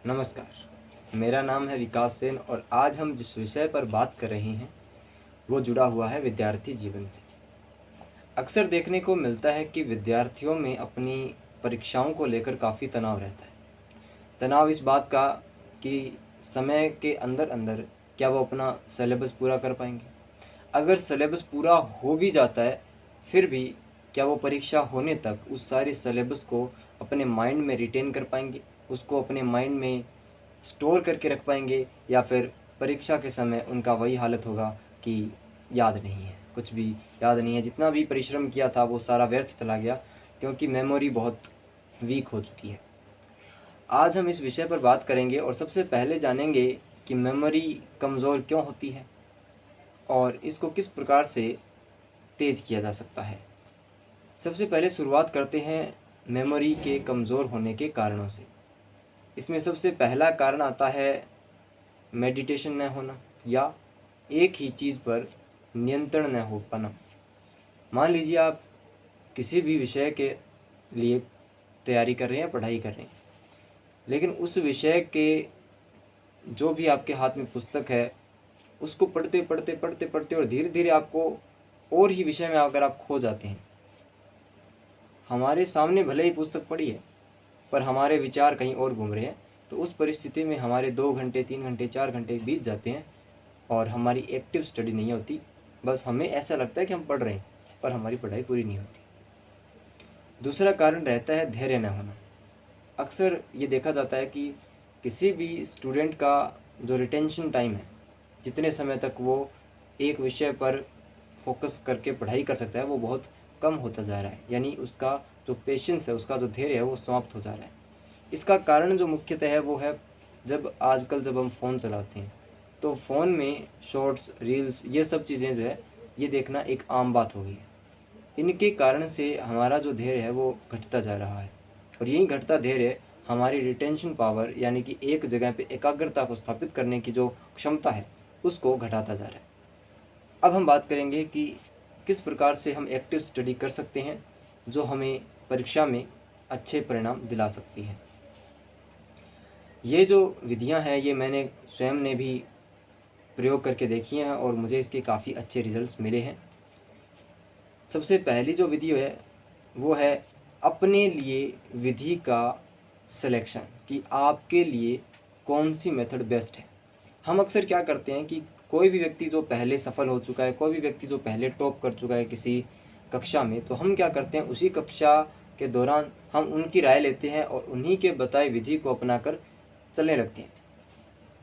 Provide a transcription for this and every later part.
नमस्कार, मेरा नाम है विकास सेन और आज हम जिस विषय पर बात कर रहे हैं वो जुड़ा हुआ है विद्यार्थी जीवन से। अक्सर देखने को मिलता है कि विद्यार्थियों में अपनी परीक्षाओं को लेकर काफ़ी तनाव रहता है। तनाव इस बात का कि समय के अंदर अंदर क्या वो अपना सिलेबस पूरा कर पाएंगे। अगर सिलेबस पूरा हो भी जाता है फिर भी क्या वो परीक्षा होने तक उस सारे सिलेबस को अपने माइंड में रिटेन कर पाएंगे, उसको अपने माइंड में स्टोर करके रख पाएंगे, या फिर परीक्षा के समय उनका वही हालत होगा कि याद नहीं है, कुछ भी याद नहीं है, जितना भी परिश्रम किया था वो सारा व्यर्थ चला गया क्योंकि मेमोरी बहुत वीक हो चुकी है। आज हम इस विषय पर बात करेंगे और सबसे पहले जानेंगे कि मेमोरी कमज़ोर क्यों होती है और इसको किस प्रकार से तेज़ किया जा सकता है। सबसे पहले शुरुआत करते हैं मेमोरी के कमज़ोर होने के कारणों से। इसमें सबसे पहला कारण आता है मेडिटेशन न होना या एक ही चीज़ पर नियंत्रण न हो पाना। मान लीजिए आप किसी भी विषय के लिए तैयारी कर रहे हैं, पढ़ाई कर रहे हैं, लेकिन उस विषय के जो भी आपके हाथ में पुस्तक है उसको पढ़ते पढ़ते पढ़ते पढ़ते और धीरे धीरे आपको और ही विषय में अगर आप खो जाते हैं। हमारे सामने भले ही पुस्तक पड़ी है पर हमारे विचार कहीं और घूम रहे हैं, तो उस परिस्थिति में हमारे 2 घंटे 3 घंटे 4 घंटे बीत जाते हैं और हमारी एक्टिव स्टडी नहीं होती। बस हमें ऐसा लगता है कि हम पढ़ रहे हैं पर हमारी पढ़ाई पूरी नहीं होती। दूसरा कारण रहता है धैर्य न होना। अक्सर ये देखा जाता है कि किसी भी स्टूडेंट का जो रिटेंशन टाइम है, जितने समय तक वो एक विषय पर फोकस करके पढ़ाई कर सकता है, वो बहुत कम होता जा रहा है। यानी उसका जो पेशेंस है, उसका जो धैर्य है वो समाप्त हो जा रहा है। इसका कारण जो मुख्यतः है वो है जब हम फ़ोन चलाते हैं तो फ़ोन में शॉर्ट्स, रील्स, ये सब चीज़ें जो है ये देखना एक आम बात हो गई है। इनके कारण से हमारा जो धैर्य है वो घटता जा रहा है और यही घटता धैर्य हमारी रिटेंशन पावर यानी कि एक जगह पे एकाग्रता को स्थापित करने की जो क्षमता है उसको घटाता जा रहा है। अब हम बात करेंगे कि किस प्रकार से हम एक्टिव स्टडी कर सकते हैं जो हमें परीक्षा में अच्छे परिणाम दिला सकती हैं। ये जो विधियां हैं ये मैंने स्वयं ने भी प्रयोग करके देखी हैं और मुझे इसके काफ़ी अच्छे रिजल्ट्स मिले हैं। सबसे पहली जो विधि है वो है अपने लिए विधि का सिलेक्शन, कि आपके लिए कौन सी मेथड बेस्ट है। हम अक्सर क्या करते हैं कि कोई भी व्यक्ति जो पहले सफल हो चुका है, कोई भी व्यक्ति जो पहले टॉप कर चुका है किसी कक्षा में, तो हम क्या करते हैं उसी कक्षा के दौरान हम उनकी राय लेते हैं और उन्हीं के बताए विधि को अपनाकर चलने लगते हैं।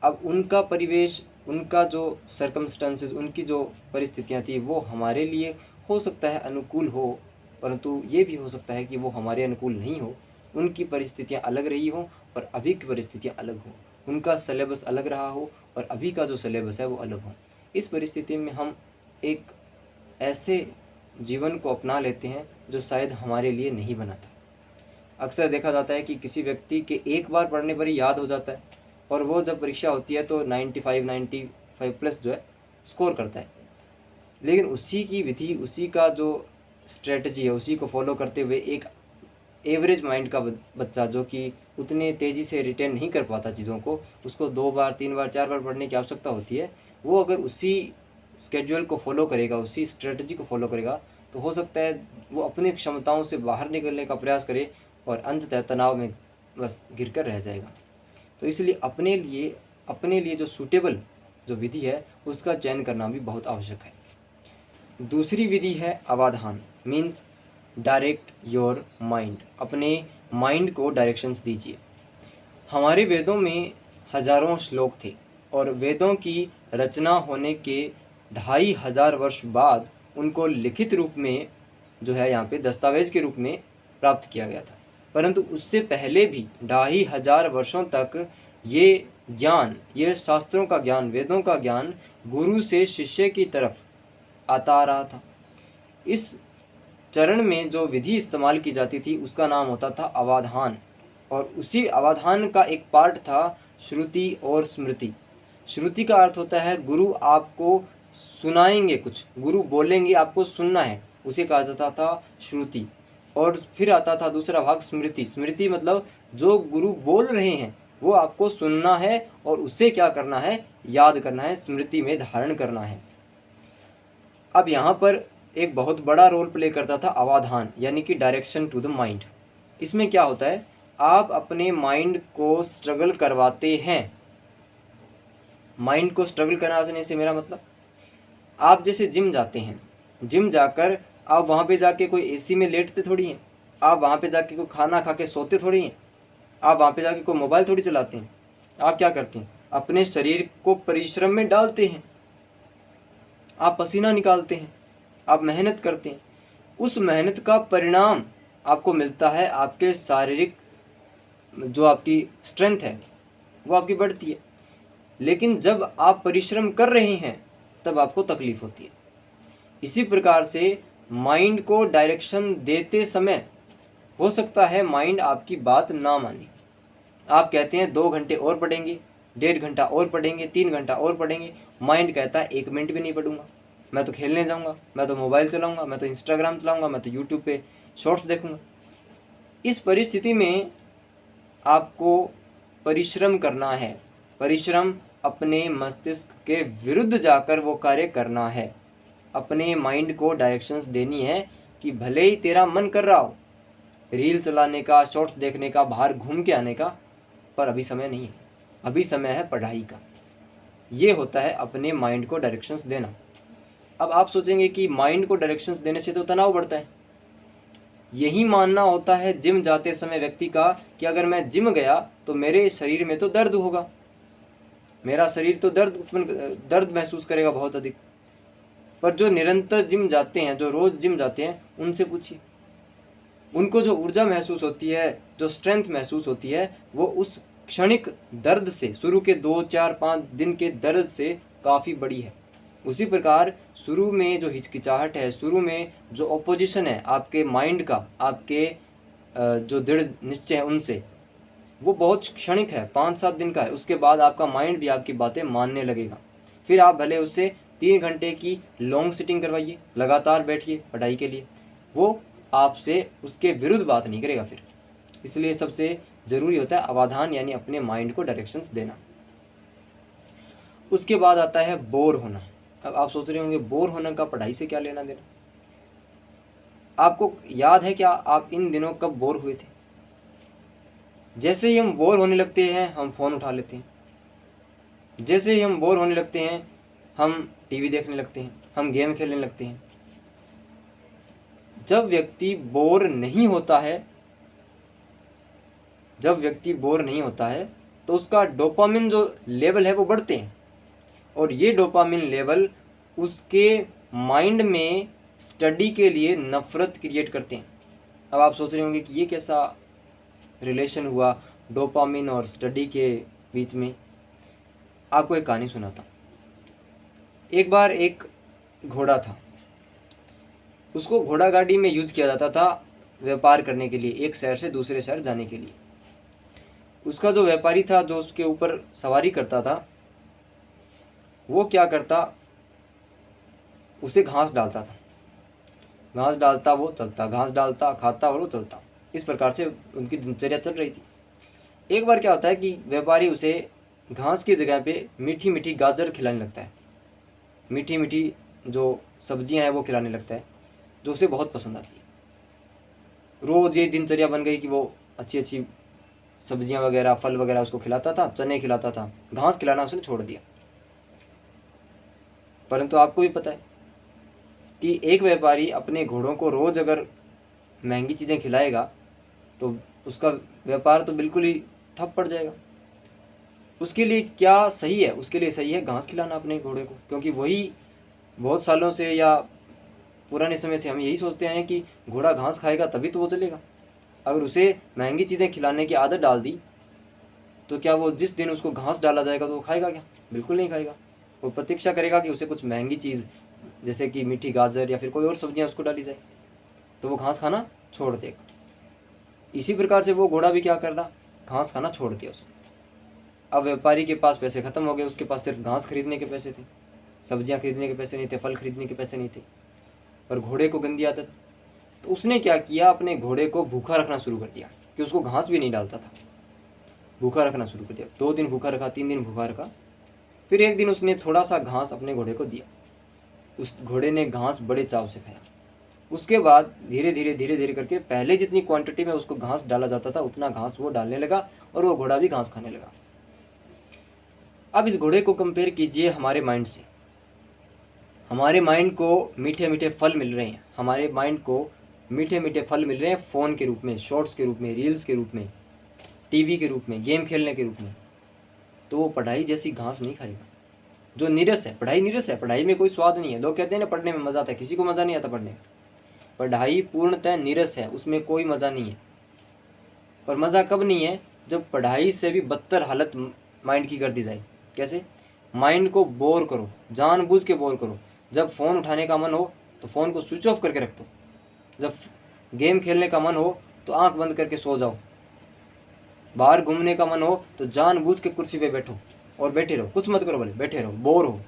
अब उनका परिवेश, उनका जो सर्कमस्टेंसेस, उनकी जो परिस्थितियाँ थी वो हमारे लिए हो सकता है अनुकूल हो, परंतु ये भी हो सकता है कि वो हमारे अनुकूल नहीं हो। उनकी परिस्थितियाँ अलग रही हों और अभी की परिस्थितियाँ अलग हों, उनका सिलेबस अलग रहा हो और अभी का जो सिलेबस है वो अलग हो। इस परिस्थिति में हम एक ऐसे जीवन को अपना लेते हैं जो शायद हमारे लिए नहीं बना था। अक्सर देखा जाता है कि किसी व्यक्ति के एक बार पढ़ने पर ही याद हो जाता है और वो जब परीक्षा होती है तो 95 प्लस जो है स्कोर करता है। लेकिन उसी की विधि, उसी का जो स्ट्रेटजी है, उसी को फॉलो करते हुए एक एवरेज माइंड का बच्चा जो कि उतने तेज़ी से रिटेन नहीं कर पाता चीज़ों को, उसको 2 बार 3 बार 4 बार पढ़ने की आवश्यकता होती है, वो अगर उसी स्केड्यूल को फॉलो करेगा, उसी स्ट्रेटजी को फॉलो करेगा, तो हो सकता है वो अपनी क्षमताओं से बाहर निकलने का प्रयास करे और अंततः तनाव में बस गिर कर रह जाएगा। तो इसलिए अपने लिए जो सूटेबल जो विधि है उसका चयन करना भी बहुत आवश्यक है। दूसरी विधि है अवधान, मीन्स डायरेक्ट योर माइंड। अपने माइंड को डायरेक्शंस दीजिए। हमारे वेदों में हजारों श्लोक थे और वेदों की रचना होने के 2500 वर्ष बाद उनको लिखित रूप में जो है यहाँ पे दस्तावेज के रूप में प्राप्त किया गया था। परंतु उससे पहले भी 2500 वर्षों तक ये ज्ञान, ये शास्त्रों का ज्ञान, वेदों का ज्ञान गुरु से शिष्य की तरफ आता आ रहा था। इस चरण में जो विधि इस्तेमाल की जाती थी उसका नाम होता था अवाधान और उसी अवाधान का एक पार्ट था श्रुति और स्मृति। श्रुति का अर्थ होता है गुरु आपको सुनाएंगे, कुछ गुरु बोलेंगे, आपको सुनना है, उसे कहा जाता था श्रुति। और फिर आता था दूसरा भाग स्मृति। स्मृति मतलब जो गुरु बोल रहे हैं वो आपको सुनना है और उसे क्या करना है, याद करना है, स्मृति में धारण करना है। अब यहाँ पर एक बहुत बड़ा रोल प्ले करता था अवधान, यानी कि डायरेक्शन टू द माइंड। इसमें क्या होता है, आप अपने माइंड को स्ट्रगल करवाते हैं। माइंड को स्ट्रगल कराने से मेरा मतलब, आप जैसे जिम जाते हैं, जिम जाकर आप वहाँ पे जाके कोई एसी में लेटते थोड़ी हैं, आप वहाँ पे जाके कोई खाना खा के सोते थोड़ी हैं, आप वहाँ पे जाके कोई मोबाइल थोड़ी चलाते हैं। आप क्या करते हैं, अपने शरीर को परिश्रम में डालते हैं, आप पसीना निकालते हैं, आप मेहनत करते हैं। उस मेहनत का परिणाम आपको मिलता है, आपके शारीरिक जो आपकी स्ट्रेंथ है वो आपकी बढ़ती है। लेकिन जब आप परिश्रम कर रहे हैं तब आपको तकलीफ होती है। इसी प्रकार से माइंड को डायरेक्शन देते समय हो सकता है माइंड आपकी बात ना माने। आप कहते हैं 2 घंटे और पढ़ेंगे, 1.5 घंटा और पढ़ेंगे, 3 घंटा और पढ़ेंगे, माइंड कहता है 1 मिनट भी नहीं पढ़ूंगा, मैं तो खेलने जाऊंगा, मैं तो मोबाइल चलाऊंगा, मैं तो इंस्टाग्राम चलाऊंगा, मैं तो यूट्यूब पे शॉर्ट्स देखूंगा। इस परिस्थिति में आपको परिश्रम करना है, परिश्रम अपने मस्तिष्क के विरुद्ध जाकर वो कार्य करना है, अपने माइंड को डायरेक्शंस देनी है कि भले ही तेरा मन कर रहा हो रील चलाने का, शॉर्ट्स देखने का, बाहर घूम के आने का, पर अभी समय नहीं है, अभी समय है पढ़ाई का। ये होता है अपने माइंड को डायरेक्शंस देना। अब आप सोचेंगे कि माइंड को डायरेक्शंस देने से तो तनाव बढ़ता है। यही मानना होता है जिम जाते समय व्यक्ति का कि अगर मैं जिम गया तो मेरे शरीर में तो दर्द होगा, मेरा शरीर तो दर्द महसूस करेगा बहुत अधिक। पर जो निरंतर जिम जाते हैं, जो रोज़ जिम जाते हैं, उनसे पूछिए, उनको जो ऊर्जा महसूस होती है, जो स्ट्रेंथ महसूस होती है, वो उस क्षणिक दर्द से, शुरू के 2, 4, 5 दिन के दर्द से काफ़ी बड़ी है। उसी प्रकार शुरू में जो हिचकिचाहट है, शुरू में जो ऑपोजिशन है आपके माइंड का, आपके जो दृढ़ निश्चय है उनसे, वो बहुत क्षणिक है, 5-7 दिन का है। उसके बाद आपका माइंड भी आपकी बातें मानने लगेगा। फिर आप भले उससे 3 घंटे की लॉन्ग सिटिंग करवाइए, लगातार बैठिए पढ़ाई के लिए, वो आपसे उसके विरुद्ध बात नहीं करेगा फिर। इसलिए सबसे ज़रूरी होता है अवधान, यानी अपने माइंड को डायरेक्शंस देना। उसके बाद आता है बोर होना। अब आप सोच रहे होंगे बोर होने का पढ़ाई से क्या लेना देना। आपको याद है क्या आप इन दिनों कब बोर हुए थे? जैसे ही हम बोर होने लगते हैं हम फ़ोन उठा लेते हैं, जैसे ही हम बोर होने लगते हैं हम टीवी देखने लगते हैं, हम गेम खेलने लगते हैं। जब व्यक्ति बोर नहीं होता है, जब व्यक्ति बोर नहीं होता है तो उसका डोपामिन जो लेवल है वो बढ़ते हैं, और ये डोपामिन लेवल उसके माइंड में स्टडी के लिए नफ़रत क्रिएट करते हैं। अब आप सोच रहे होंगे कि ये कैसा रिलेशन हुआ डोपामिन और स्टडी के बीच में। आपको एक कहानी सुनाता हूँ। एक बार एक घोड़ा था, उसको घोड़ा गाड़ी में यूज़ किया जाता था व्यापार करने के लिए, एक शहर से दूसरे शहर जाने के लिए। उसका जो व्यापारी था, जो उसके ऊपर सवारी करता था, वो क्या करता, उसे घास डालता था, घास डालता वो चलता, घास डालता खाता और वो चलता। इस प्रकार से उनकी दिनचर्या चल रही थी। एक बार क्या होता है कि व्यापारी उसे घास की जगह पे मीठी मीठी गाजर खिलाने लगता है, मीठी मीठी जो सब्जियां हैं वो खिलाने लगता है, जो उसे बहुत पसंद आती है। रोज़ ये दिनचर्या बन गई कि वो अच्छी अच्छी सब्जियां वगैरह, फल वगैरह उसको खिलाता था, चने खिलाता था, घास खिलाना उसने छोड़ दिया। परंतु आपको भी पता है कि एक व्यापारी अपने घोड़ों को रोज़ अगर महंगी चीज़ें खिलाएगा तो उसका व्यापार तो बिल्कुल ही ठप पड़ जाएगा। उसके लिए क्या सही है? उसके लिए सही है घास खिलाना अपने घोड़े को, क्योंकि वही बहुत सालों से या पुराने समय से हम यही सोचते हैं कि घोड़ा घास खाएगा तभी तो वो चलेगा। अगर उसे महंगी चीज़ें खिलाने की आदत डाल दी तो क्या वो जिस दिन उसको घास डाला जाएगा तो वो खाएगा क्या? बिल्कुल नहीं खाएगा। वो प्रतीक्षा करेगा कि उसे कुछ महंगी चीज़ जैसे कि मीठी गाजर या फिर कोई और सब्जियां उसको डाली जाए, तो वो घास खाना छोड़ देगा। इसी प्रकार से वो घोड़ा भी क्या कर रहा, घास खाना छोड़ दिया उसने। अब व्यापारी के पास पैसे ख़त्म हो गए, उसके पास सिर्फ घास खरीदने के पैसे थे, सब्जियां खरीदने के पैसे नहीं थे, फल खरीदने के पैसे नहीं थे। पर घोड़े को गंदी आदत, तो उसने क्या किया, अपने घोड़े को भूखा रखना शुरू कर दिया कि उसको घास भी नहीं डालता था। भूखा रखना शुरू कर दिया। 2 दिन भूखा रखा, 3 दिन भूखा रखा। फिर एक दिन उसने थोड़ा सा घास अपने घोड़े को दिया। उस घोड़े ने घास बड़े चाव से खाया। उसके बाद धीरे धीरे करके पहले जितनी क्वांटिटी में उसको घास डाला जाता था उतना घास वो डालने लगा और वो घोड़ा भी घास खाने लगा। अब इस घोड़े को कंपेयर कीजिए हमारे माइंड से। हमारे माइंड को मीठे मीठे फल मिल रहे हैं, हमारे माइंड को मीठे मीठे फल मिल रहे हैं फ़ोन के रूप में, शॉर्ट्स के रूप में, रील्स के रूप में, टीवी के रूप में, गेम खेलने के रूप में। तो वो पढ़ाई जैसी घास नहीं खाएगा। जो नीरस है, पढ़ाई नीरस है, पढ़ाई में कोई स्वाद नहीं है। लोग कहते हैं ना पढ़ने में मज़ा आता है, किसी को मज़ा नहीं आता पढ़ने में। पढ़ाई पूर्णतः नीरस है, उसमें कोई मज़ा नहीं है। और मज़ा कब नहीं है? जब पढ़ाई से भी बदतर हालत माइंड की कर दी जाए। कैसे? माइंड को बोर करो, जानबूझ के बोर करो। जब फ़ोन उठाने का मन हो तो फ़ोन को स्विच ऑफ करके रख दो। जब गेम खेलने का मन हो तो आंख बंद करके सो जाओ। बाहर घूमने का मन हो तो जानबूझ के कुर्सी पे बैठो और बैठे रहो, कुछ मत करो, बोले बैठे रहो, बोर हो।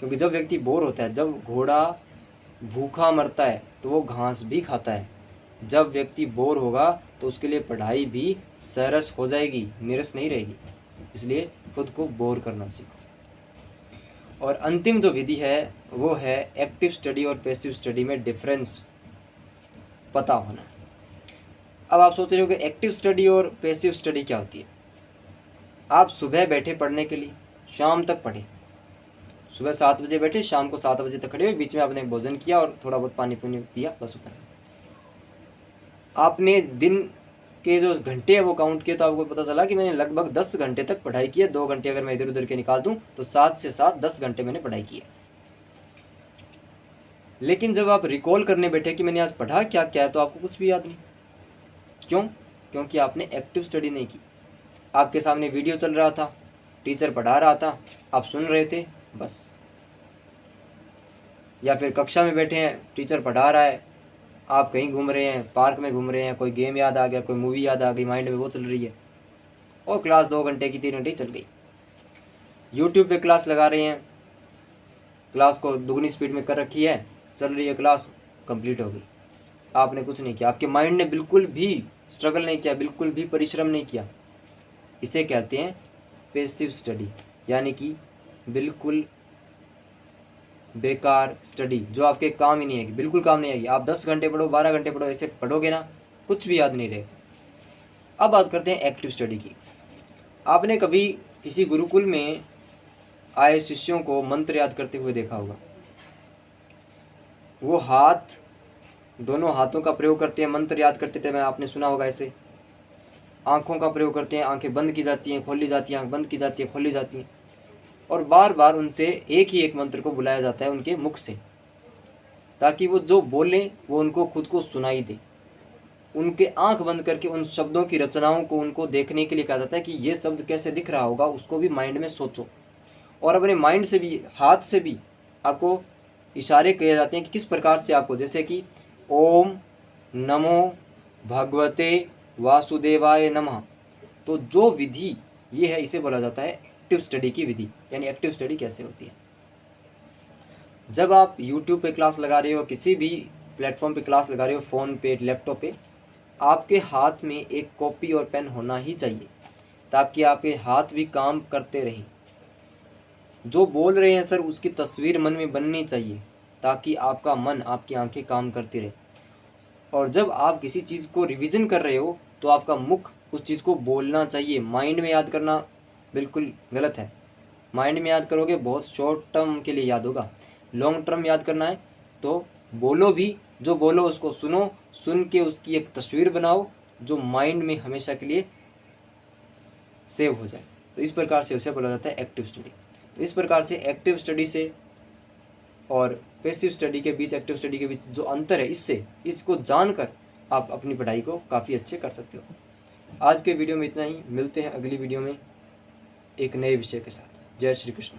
क्योंकि जब व्यक्ति बोर होता है, जब घोड़ा भूखा मरता है तो वो घास भी खाता है। जब व्यक्ति बोर होगा तो उसके लिए पढ़ाई भी सरस हो जाएगी, नीरस नहीं रहेगी। इसलिए खुद को बोर करना सीखो। और अंतिम जो विधि है वो है एक्टिव स्टडी और पैसिव स्टडी में डिफरेंस पता होना। अब आप सोच रहे हो कि एक्टिव स्टडी और पैसिव स्टडी क्या होती है। आप सुबह बैठे पढ़ने के लिए, शाम तक पढ़े। सुबह 7 बजे बैठे, शाम को 7 बजे तक खड़े हुए, बीच में आपने भोजन किया और थोड़ा बहुत पानी पुनी पिया, बस उतना। आपने दिन के जो घंटे हैं वो काउंट किए तो आपको पता चला कि मैंने लगभग 10 घंटे तक पढ़ाई की है। 2 घंटे अगर मैं इधर उधर के निकाल दूं तो 7 से 7 10 घंटे मैंने पढ़ाई की है। लेकिन जब आप रिकॉल करने बैठे कि मैंने आज पढ़ा क्या क्या है, तो आपको कुछ भी याद नहीं। क्यों? क्योंकि आपने एक्टिव स्टडी नहीं की। आपके सामने वीडियो चल रहा था, टीचर पढ़ा रहा था, आप सुन रहे थे बस। या फिर कक्षा में बैठे हैं, टीचर पढ़ा रहा है, आप कहीं घूम रहे हैं, पार्क में घूम रहे हैं, कोई गेम याद आ गया, कोई मूवी याद आ गई, माइंड में वो चल रही है और क्लास 2 घंटे की 3 घंटे चल गई। यूट्यूब पे क्लास लगा रहे हैं, क्लास को दुगनी स्पीड में कर रखी है, चल रही है क्लास, कंप्लीट हो गई। आपने कुछ नहीं किया, आपके माइंड ने बिल्कुल भी स्ट्रगल नहीं किया, बिल्कुल भी परिश्रम नहीं किया। इसे कहते हैं पैसिव स्टडी, यानी कि बिल्कुल बेकार स्टडी, जो आपके काम ही नहीं आएगी, बिल्कुल काम नहीं आएगी। आप 10 घंटे पढ़ो, 12 घंटे पढ़ो, ऐसे पढ़ोगे ना, कुछ भी याद नहीं रहेगा। अब बात करते हैं एक्टिव स्टडी की। आपने कभी किसी गुरुकुल में आए शिष्यों को मंत्र याद करते हुए देखा होगा। वो दोनों हाथों का प्रयोग करते हैं, मंत्र याद करते थे, मैं आपने सुना होगा। ऐसे आँखों का प्रयोग करते हैं, आंखें बंद की जाती हैं, खोली जाती हैं, आँख बंद की जाती है, खोली जाती हैं, और बार बार उनसे एक ही एक मंत्र को बुलाया जाता है उनके मुख से, ताकि वो जो बोलें वो उनको खुद को सुनाई दे। उनके आंख बंद करके उन शब्दों की रचनाओं को उनको देखने के लिए कहा जाता है कि ये शब्द कैसे दिख रहा होगा, उसको भी माइंड में सोचो। और अपने माइंड से भी, हाथ से भी आपको इशारे किए जाते हैं कि किस प्रकार से आपको, जैसे कि ओम नमो भगवते वासुदेवाय नमः। तो जो विधि ये है, इसे बोला जाता है एक्टिव स्टडी की विधि। यानी एक्टिव स्टडी कैसे होती है? जब आप यूट्यूब पे क्लास लगा रहे हो, किसी भी प्लेटफॉर्म पे क्लास लगा रहे हो, फ़ोन पे, लैपटॉप पे, आपके हाथ में एक कॉपी और पेन होना ही चाहिए, ताकि आपके हाथ भी काम करते रहें। जो बोल रहे हैं सर, उसकी तस्वीर मन में बननी चाहिए, ताकि आपका मन, आपकी आंखें काम करती रहे। और जब आप किसी चीज़ को रिवीजन कर रहे हो तो आपका मुख उस चीज़ को बोलना चाहिए। माइंड में याद करना बिल्कुल गलत है। माइंड में याद करोगे बहुत शॉर्ट टर्म के लिए याद होगा, लॉन्ग टर्म याद करना है तो बोलो भी, जो बोलो उसको सुनो, सुन के उसकी एक तस्वीर बनाओ जो माइंड में हमेशा के लिए सेव हो जाए। तो इस प्रकार से उसे बोला जाता है एक्टिव स्टडी। तो इस प्रकार से एक्टिव स्टडी से और पैसिव स्टडी के बीच, एक्टिव स्टडी के बीच जो अंतर है, इसको जानकर आप अपनी पढ़ाई को काफ़ी अच्छे कर सकते हो। आज के वीडियो में इतना ही, मिलते हैं अगली वीडियो में एक नए विषय के साथ। जय श्री कृष्ण।